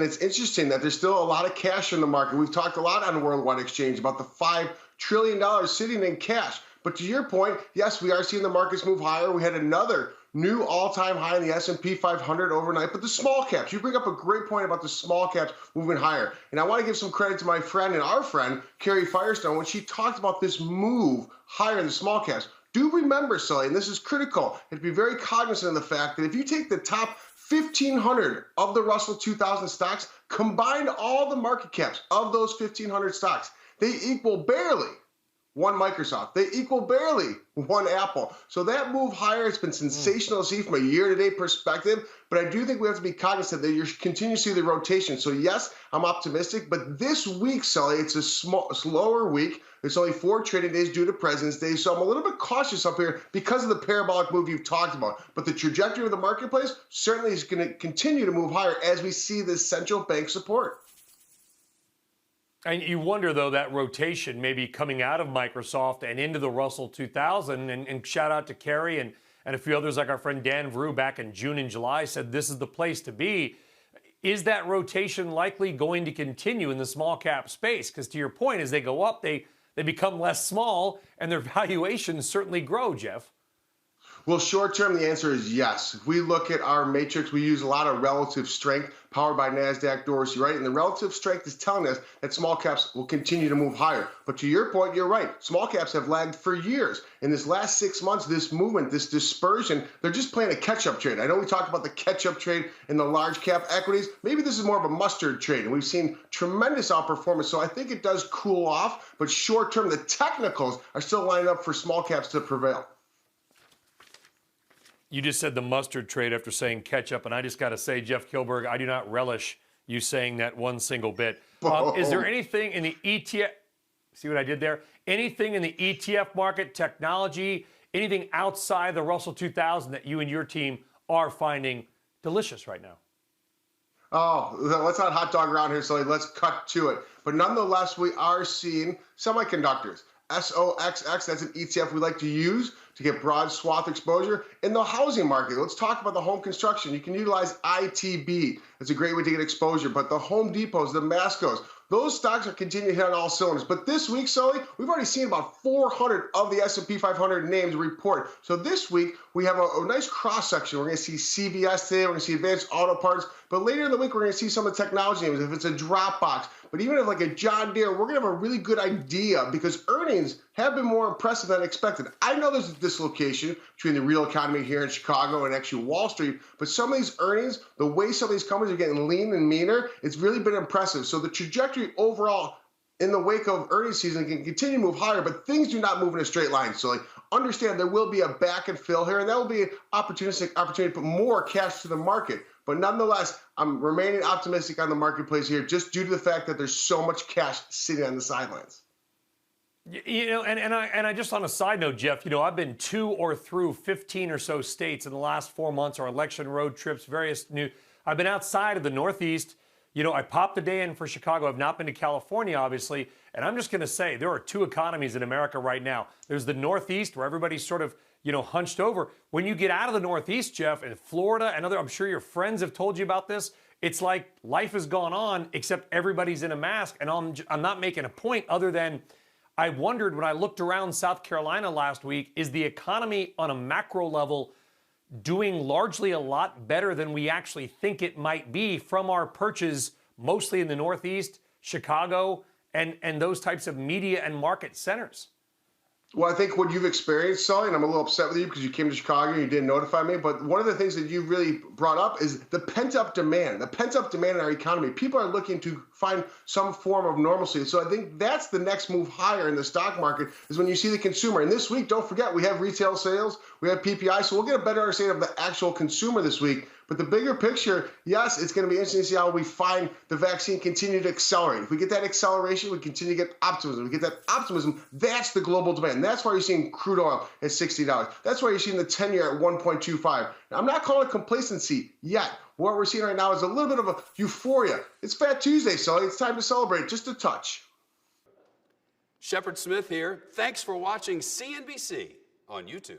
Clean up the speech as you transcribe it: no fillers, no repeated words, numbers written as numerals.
and it's interesting that there's still a lot of cash in the market. We've talked a lot on Worldwide Exchange about the $5 trillion sitting in cash. But to your point, yes, we are seeing the markets move higher. We had another new all-time high in the S&P 500 overnight. But the small caps, you bring up a great point about the small caps moving higher. And I want to give some credit to my friend and our friend, Carrie Firestone, when she talked about this move higher in the small caps. Do remember, Sully, and this is critical, and to be very cognizant of the fact that if you take the top 1,500 of the Russell 2000 stocks, combine all the market caps of those 1,500 stocks, they equal barely one Microsoft. They equal barely one Apple. So that move higher has been sensational to see from a year-to-date perspective, but I do think we have to be cognizant that you're continuing to see the rotation. So yes, I'm optimistic, but this week, Sully, it's a slower week. It's only 4 trading days due to President's Day, so I'm a little bit cautious up here because of the parabolic move you've talked about. But the trajectory of the marketplace certainly is going to continue to move higher as we see this central bank support. And you wonder, though, that rotation maybe coming out of Microsoft and into the Russell 2000, and shout out to Kerry and a few others like our friend Dan Vrew back in June and July said this is the place to be. Is that rotation likely going to continue in the small cap space? Because to your point, as they go up, they become less small and their valuations certainly grow, Jeff. Well, short term, the answer is yes. If we look at our matrix, we use a lot of relative strength powered by NASDAQ Dorsey, right? And the relative strength is telling us that small caps will continue to move higher. But to your point, you're right. Small caps have lagged for years. In this last 6 months, this movement, this dispersion, they're just playing a catch-up trade. I know we talked about the catch-up trade in the large cap equities. Maybe this is more of a mustard trade, and we've seen tremendous outperformance. So I think it does cool off, but short term, the technicals are still lining up for small caps to prevail. You just said the mustard trade after saying ketchup, and I just got to say, Jeff Kilburg, I do not relish you saying that one single bit. Is there anything in the ETF? See what I did there? Anything in the ETF market, technology, anything outside the Russell 2000 that you and your team are finding delicious right now? Oh, let's not hot dog around here, Sully. Let's cut to it. But nonetheless, we are seeing semiconductors. SOXX, that's an ETF we like to use to get broad swath exposure. In the housing market, let's talk about the home construction. You can utilize ITB. It's a great way to get exposure. But the Home Depots, the Mascos, those stocks are continuing to hit on all cylinders. But this week, Sully, we've already seen about 400 of the S&P 500 names report. So this week, we have a nice cross-section. We're going to see CVS today. We're going to see Advanced Auto Parts. But later in the week, we're going to see some of the technology names. If it's a Dropbox, but even if like a John Deere, we're going to have a really good idea because earnings have been more impressive than expected. I know there's a dislocation between the real economy here in Chicago and actually Wall Street, but some of these earnings, the way some of these companies are getting lean and meaner, it's really been impressive. So the trajectory overall in the wake of earnings season can continue to move higher, but things do not move in a straight line. So understand there will be a back and fill here, and that will be an opportunistic opportunity to put more cash to the market. But nonetheless, I'm remaining optimistic on the marketplace here just due to the fact that there's so much cash sitting on the sidelines. You know, and I just on a side note, Jeff, you know, I've been to or through 15 or so states in the last 4 months, or election road trips, I've been outside of the Northeast. You know, I popped a day in for Chicago. I've not been to California, obviously. And I'm just going to say there are 2 economies in America right now. There's the Northeast where everybody's sort of, you know, hunched over. When you get out of the Northeast, Jeff, and Florida and other, I'm sure your friends have told you about this. It's like life has gone on, except everybody's in a mask. And I'm not making a point other than I wondered when I looked around South Carolina last week, is the economy on a macro level doing largely a lot better than we actually think it might be from our perches, mostly in the Northeast, Chicago, and those types of media and market centers? Well, I think what you've experienced, Sully, and I'm a little upset with you because you came to Chicago and you didn't notify me, but one of the things that you really brought up is the pent-up demand in our economy. People are looking to find some form of normalcy. So I think that's the next move higher in the stock market is when you see the consumer. And this week, don't forget, we have retail sales, we have PPI, so we'll get a better understanding of the actual consumer this week. But the bigger picture, yes, it's going to be interesting to see how we find the vaccine continue to accelerate. If we get that acceleration, we continue to get optimism. If we get that optimism, that's the global demand. That's why you're seeing crude oil at $60. That's why you're seeing the 10-year at 1.25. Now, I'm not calling it complacency yet. What we're seeing right now is a little bit of a euphoria. It's Fat Tuesday, so it's time to celebrate just a touch. Shepard Smith here. Thanks for watching CNBC on YouTube.